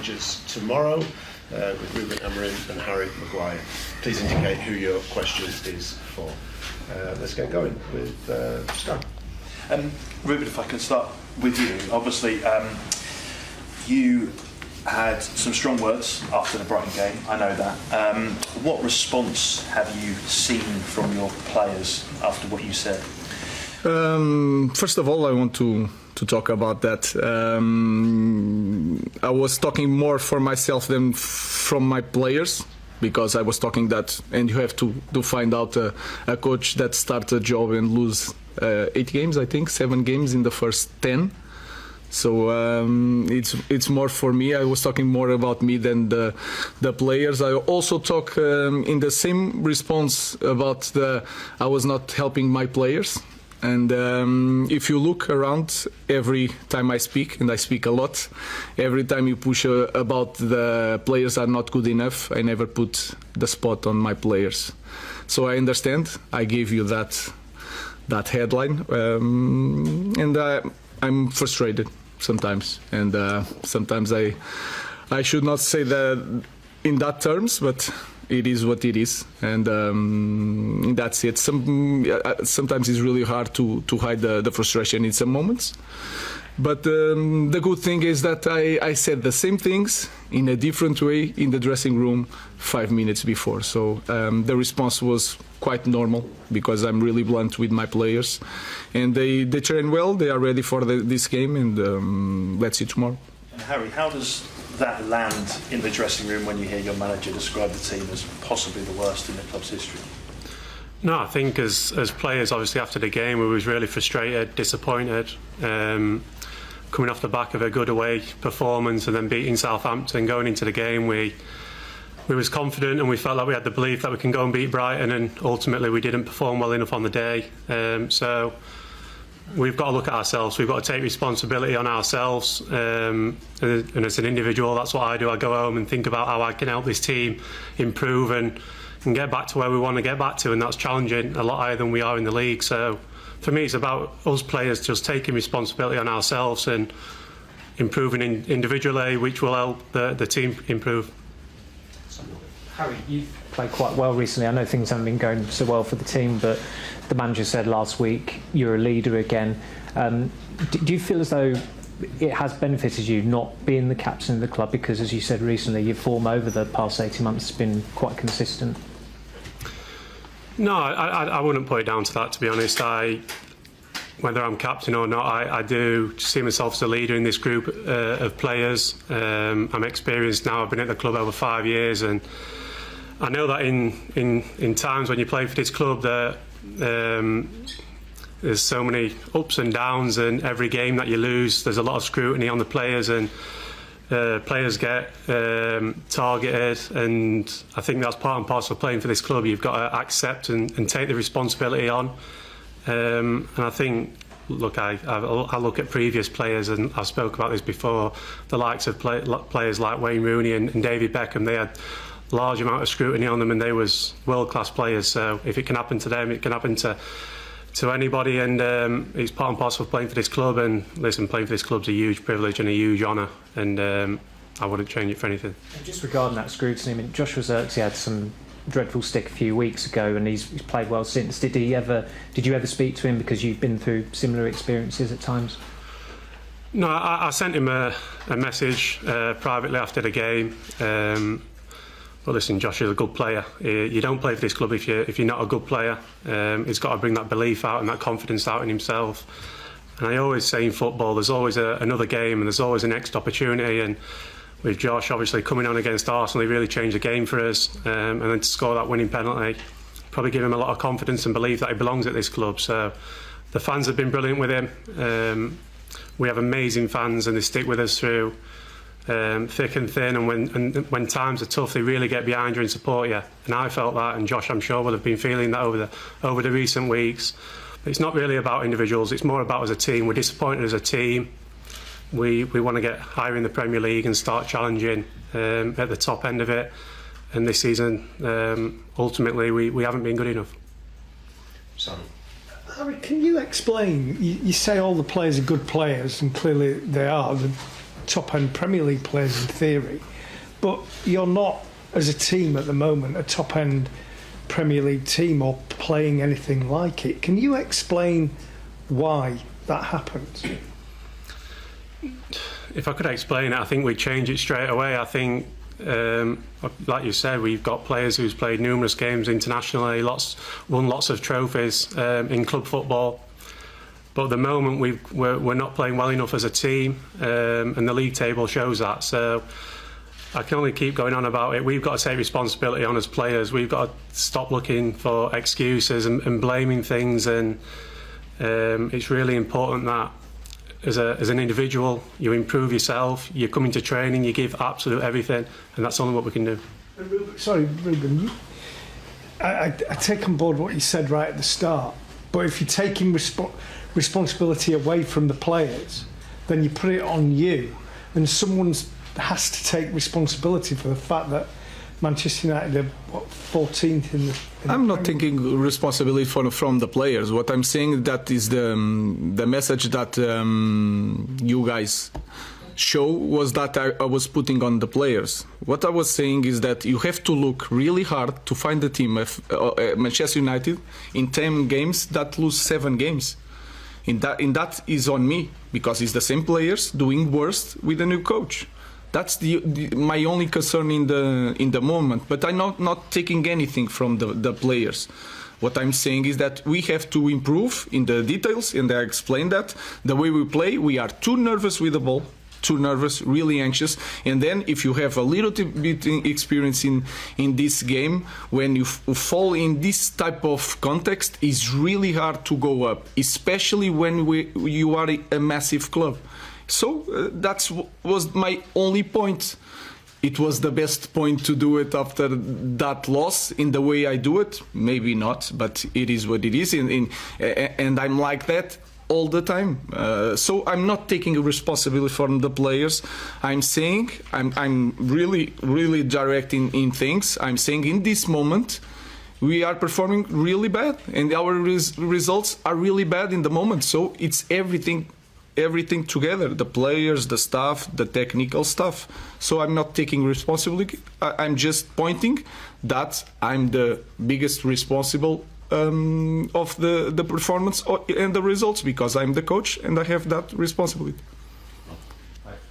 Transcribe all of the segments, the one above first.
managers tomorrow with Ruben Amorim and Harry Maguire. Please indicate who your question is for. Let's get going with Stan. Ruben, if I can start with you. Obviously, you had some strong words after the Brighton game, I know that. What response have you seen from your players after what you said? First of all, I want to talk about that. I was talking more for myself than from my players, because I was talking that, and you have to find out a coach that starts a job and lose 8 games, I think, 7 games in the first 10. So it's more for me. I was talking more about me than the players. I also talk in the same response about I was not helping my players. And if you look around, every time I speak, and I speak a lot, every time you push about the players are not good enough, I never put the spot on my players. So I understand. I gave you that headline, and I'm frustrated sometimes, and sometimes I should not say that in that terms, but it is what it is, and that's it. Sometimes it's really hard to hide the frustration in some moments, but the good thing is that I said the same things in a different way in the dressing room 5 minutes before, so the response was quite normal, because I'm really blunt with my players, and they train well, they are ready for this game, and let's see tomorrow. And Harry, how does that land in the dressing room when you hear your manager describe the team as possibly the worst in the club's history? No, I think as players, obviously after the game, we was really frustrated, disappointed, coming off the back of a good away performance and then beating Southampton. Going into the game, we was confident, and we felt like we had the belief that we can go and beat Brighton, and ultimately we didn't perform well enough on the day. So we've got to look at ourselves. We've got to take responsibility on ourselves, and as an individual, that's what I do. I go home and think about how I can help this team improve and get back to where we want to get back to, and that's challenging a lot higher than we are in the league. So for me, it's about us players just taking responsibility on ourselves and improving individually, which will help the team improve. Harry, you've played quite well recently. I know things haven't been going so well for the team, but the manager said last week you're a leader again. Do you feel as though it has benefited you not being the captain of the club, because, as you said recently, your form over the past 18 months has been quite consistent? No, I wouldn't put it down to that, to be honest. Whether I'm captain or not, I do see myself as a leader in this group of players. I'm experienced now. I've been at the club over 5 years, and I know that in times when you play for this club, that there's so many ups and downs, and every game that you lose, there's a lot of scrutiny on the players, and players get targeted, and I think that's part and parcel of playing for this club. You've got to accept and take the responsibility on, and I think, look, I look at previous players, and I've spoke about this before, the likes of players like Wayne Rooney and David Beckham. They had large amount of scrutiny on them, and they was world-class players. So if it can happen to them, it can happen to anybody, and it's part and parcel of playing for this club. And listen, playing for this club's a huge privilege and a huge honour, and I wouldn't change it for anything. And just regarding that scrutiny, I mean, Joshua Zirkzee had some dreadful stick a few weeks ago, and he's played well since. Did you ever speak to him, because you've been through similar experiences at times? No, I sent him a message privately after the game. But listen, Josh is a good player. You don't play for this club if you're not a good player. He's got to bring that belief out and that confidence out in himself. And I always say in football, there's always another game, and there's always a next opportunity. And with Josh obviously coming on against Arsenal, he really changed the game for us. And then to score that winning penalty, probably give him a lot of confidence and belief that he belongs at this club. So the fans have been brilliant with him. We have amazing fans, and they stick with us through thick and thin, and when times are tough, they really get behind you and support you. And I felt that, and Josh, I'm sure, would have been feeling that over the recent weeks. But it's not really about individuals, it's more about as a team. We're disappointed as a team. We want to get higher in the Premier League and start challenging at the top end of it. And this season, ultimately, we haven't been good enough. Sam. Harry, can you explain? You say all the players are good players, and clearly they are. top-end Premier League players in theory, but you're not, as a team at the moment, a top-end Premier League team or playing anything like it. Can you explain why that happens? If I could explain it, I think we'd change it straight away. I think, like you said, we've got players who's played numerous games internationally, won lots of trophies in club football. But at the moment, we're not playing well enough as a team, and the league table shows that. So I can only keep going on about it. We've got to take responsibility on as players. We've got to stop looking for excuses and blaming things. And it's really important that as an individual, you improve yourself, you come into training, you give absolute everything, and that's only what we can do. Sorry, Ruben, I take on board what you said right at the start, but if you're taking responsibility away from the players, then you put it on you, and someone has to take responsibility for the fact that Manchester United are 14th in the... I'm not taking responsibility from the players. What I'm saying that is the message that you guys show was that I was putting on the players. What I was saying is that you have to look really hard to find the team of Manchester United in 10 games that lose 7 games. In that is on me, because it's the same players doing worse with a new coach. That's my only concern in the moment. But I'm not taking anything from the players. What I'm saying is that we have to improve in the details, and I explained that. The way we play, we are too nervous with the ball, too nervous, really anxious. And then if you have a little bit experience in this game, when you fall in this type of context, it's really hard to go up, especially when you are a massive club. So that was my only point. It was the best point to do it after that loss in the way I do it. Maybe not, but it is what it is. And I'm like that all the time. So I'm not taking a responsibility from the players. I'm saying, I'm really, really direct in things. I'm saying in this moment, we are performing really bad, and our results are really bad in the moment. So it's everything together, the players, the staff, the technical stuff. So I'm not taking responsibility. I'm just pointing that I'm the biggest responsible of the performance and the results, because I'm the coach and I have that responsibility.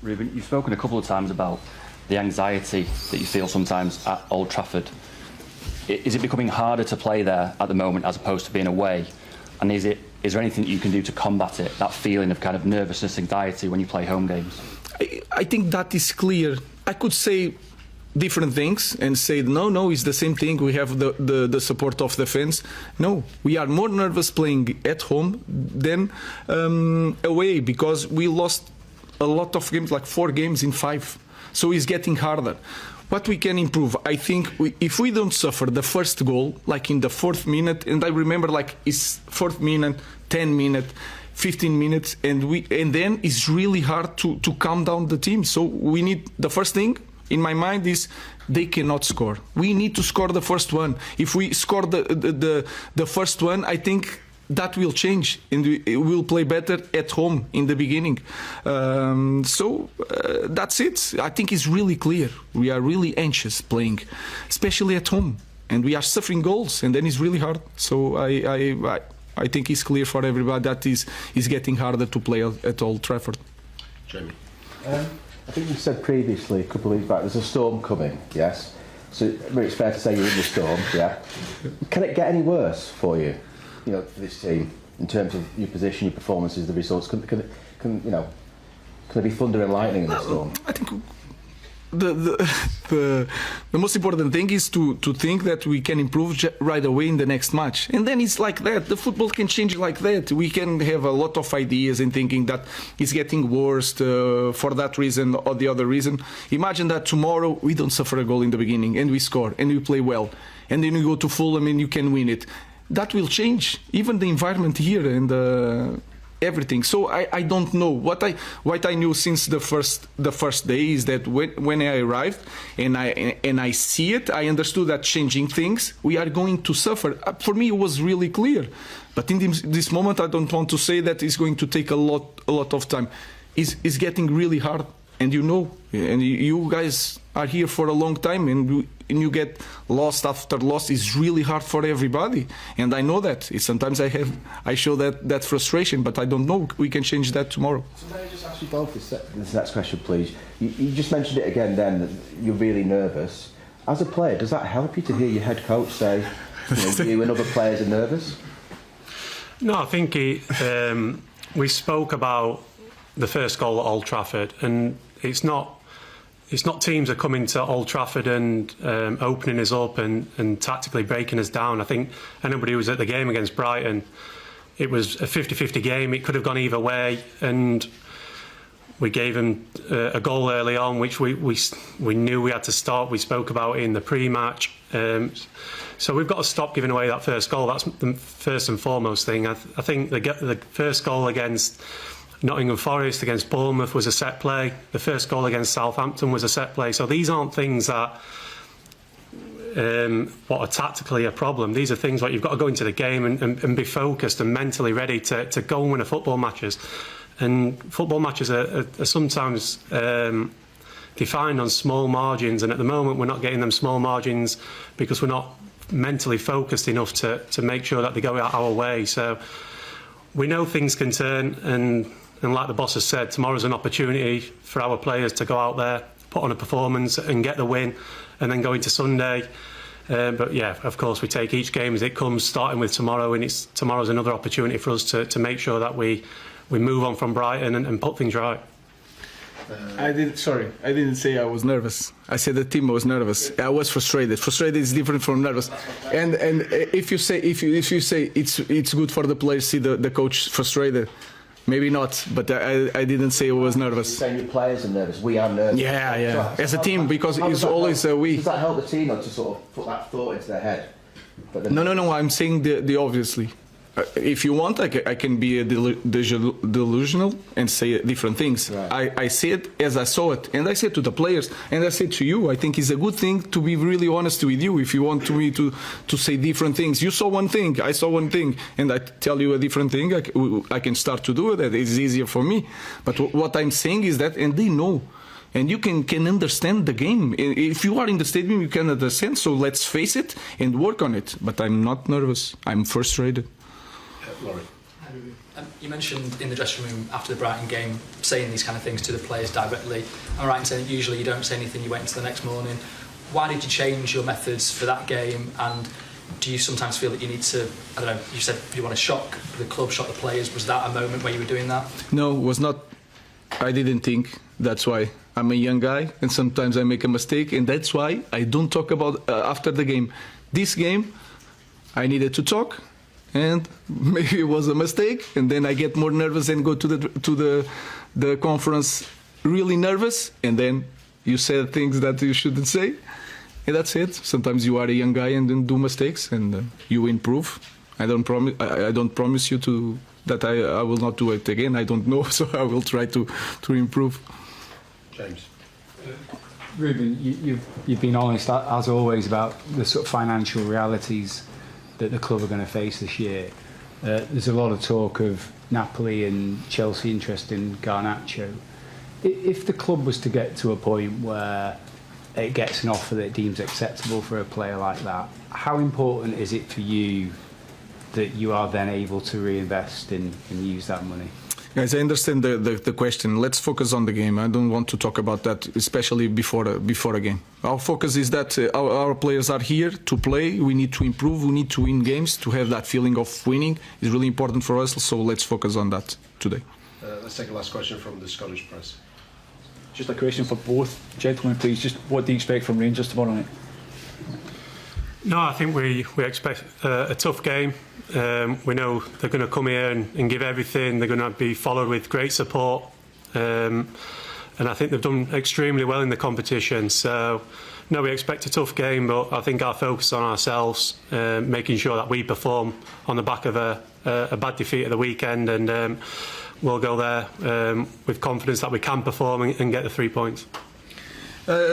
Ruben, you've spoken a couple of times about the anxiety that you feel sometimes at Old Trafford. Is it becoming harder to play there at the moment as opposed to being away? And is there anything that you can do to combat it, that feeling of kind of nervousness, anxiety when you play home games? I think that is clear. I could say different things and say, no, it's the same thing. We have the support of the fans. No, we are more nervous playing at home than away, because we lost a lot of games, like 4 games in 5. So it's getting harder. What we can improve, I think, if we don't suffer the first goal, like in the 4th minute, and I remember like it's 4th minute, 10 minutes, 15 minutes, and then it's really hard to calm down the team. So we need, the first thing in my mind is they cannot score. We need to score the first one. If we score the first one, I think that will change, and we will play better at home in the beginning. So that's it. I think it's really clear. We are really anxious playing, especially at home, and we are suffering goals, and then it's really hard. So I think it's clear for everybody that is getting harder to play at Old Trafford. Jamie. I think you said previously, a couple of weeks back, there's a storm coming, yes? So it's fair to say you're in the storm, yeah? Can it get any worse for you? You know, for this team, in terms of your position, your performances, the results, can there be thunder and lightning in the storm? I think the most important thing is to think that we can improve right away in the next match, and then it's like that. The football can change like that. We can have a lot of ideas in thinking that it's getting worse for that reason or the other reason. Imagine that tomorrow we don't suffer a goal in the beginning and we score and we play well, and then we go to Fulham and you can win it. That will change even the environment here and everything. So I don't know. What I knew since the first day is that when I arrived and I see it, I understood that changing things, we are going to suffer. For me, it was really clear. But in this moment, I don't want to say that it's going to take a lot of time. It's getting really hard and you guys are here for a long time, and you get lost after loss. Is really hard for everybody, and I know that. Sometimes I show that frustration, but I don't know. We can change that tomorrow. So may I just ask you both this next question, please? You just mentioned it again then, that you're really nervous. As a player, does that help you to hear your head coach say, you and other players are nervous? No, I think we spoke about the first goal at Old Trafford, and it's not teams are coming to Old Trafford and opening us up and tactically breaking us down. I think anybody who was at the game against Brighton, it was a 50-50 game. It could have gone either way, and we gave them a goal early on, which we knew we had to stop. We spoke about it in the pre-match. So we've got to stop giving away that first goal. That's the first and foremost thing. I think the first goal against Nottingham Forest, against Bournemouth, was a set play. The first goal against Southampton was a set play. So these aren't things that what are tactically a problem. These are things like you've got to go into the game and be focused and mentally ready to go and win a football matches. And football matches are sometimes defined on small margins, and at the moment we're not getting them small margins because we're not mentally focused enough to make sure that they go our way. So we know things can turn, and like the boss has said, tomorrow's an opportunity for our players to go out there, put on a performance and get the win, and then go into Sunday. But yeah, of course, we take each game as it comes, starting with tomorrow, and tomorrow's another opportunity for us to make sure that we move on from Brighton and put things right. I didn't say I was nervous. I said the team was nervous. I was frustrated. Frustrated is different from nervous. And if you say it's good for the players to see the coach frustrated, maybe not. But I didn't say I was nervous. You're saying your players are nervous. We are nervous. Yeah. As a team, because it's always we. Does that help the team to sort of put that thought into their head? No. I'm saying the obviously. If you want, I can be delusional and say different things. Right. I say it as I saw it, and I said to the players, and I said to you, I think it's a good thing to be really honest with you. If you want me to say different things, you saw one thing, I saw one thing, and I tell you a different thing, I can start to do that. It's easier for me. But what I'm saying is that, and they know. And you can understand the game. If you are in the stadium, you can understand. So let's face it and work on it. But I'm not nervous. I'm frustrated. Laurie. You mentioned in the dressing room after the Brighton game saying these kind of things to the players directly. I'm right in saying that usually you don't say anything, you wait until the next morning. Why did you change your methods for that game, and do you sometimes feel that you need to, I don't know, you said you want to shock the club, shock the players. Was that a moment where you were doing that? No, it was not. I didn't think. That's why I'm a young guy and sometimes I make a mistake, and that's why I don't talk about after the game. This game, I needed to talk. And maybe it was a mistake, and then I get more nervous and go to the conference really nervous, and then you say things that you shouldn't say, and that's it. Sometimes you are a young guy and then do mistakes, and you improve. I don't promise you that I will not do it again. I don't know, so I will try to improve. James. Ruben, you've been honest as always about the sort of financial realities that the club are going to face this year. There's a lot of talk of Napoli and Chelsea interest in Garnacho. If the club was to get to a point where it gets an offer that it deems acceptable for a player like that, how important is it for you that you are then able to reinvest and use that money? Guys, I understand the question. Let's focus on the game. I don't want to talk about that, especially before a game. Our focus is that our players are here to play. We need to improve. We need to win games. To have that feeling of winning is really important for us. So let's focus on that today. Let's take a last question from the Scottish press. Just a question for both gentlemen, please. Just what do you expect from Rangers tomorrow night? No, I think we expect a tough game. We know they're going to come here and give everything. They're going to be followed with great support. And I think they've done extremely well in the competition. So, no, we expect a tough game, but I think our focus on ourselves, making sure that we perform on the back of a bad defeat at the weekend, and we'll go there with confidence that we can perform and get the 3 points.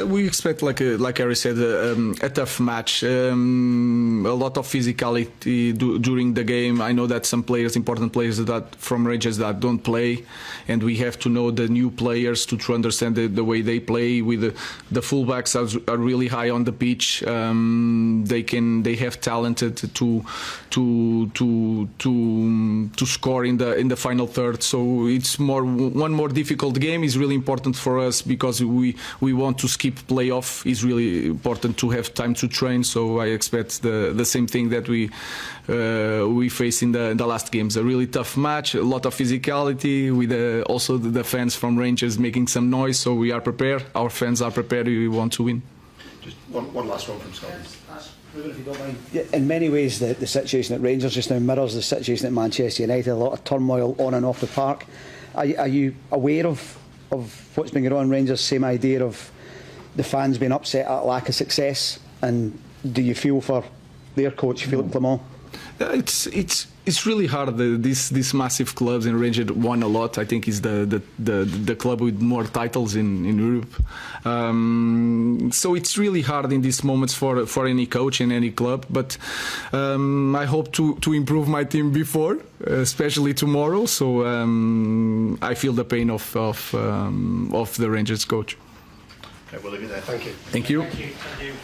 We expect, like Harry said, a tough match. A lot of physicality during the game. I know that some players, important players that from Rangers that don't play, and we have to know the new players to understand the way they play. With the fullbacks are really high on the pitch. They have talented to score in the final third. So it's one more difficult game. Is really important for us because we want to skip playoff. Is really important to have time to train. So I expect the same thing that we faced in the last games. A really tough match, a lot of physicality with also the fans from Rangers making some noise. So we are prepared. Our fans are prepared. We want to win. Just one last one from Scott. If you don't mind. In many ways, the situation at Rangers just now mirrors the situation at Manchester United. A lot of turmoil on and off the park. Are you aware of what's been going on in Rangers? Same idea of the fans being upset at lack of success, and do you feel for their coach, Philippe Clement? It's really hard. These massive clubs, and Rangers won a lot. I think it's the club with more titles in Europe. So it's really hard in these moments for any coach in any club. But I hope to improve my team before, especially tomorrow. So I feel the pain of the Rangers coach. Okay, we'll leave it there. Thank you. Thank you. Thank you.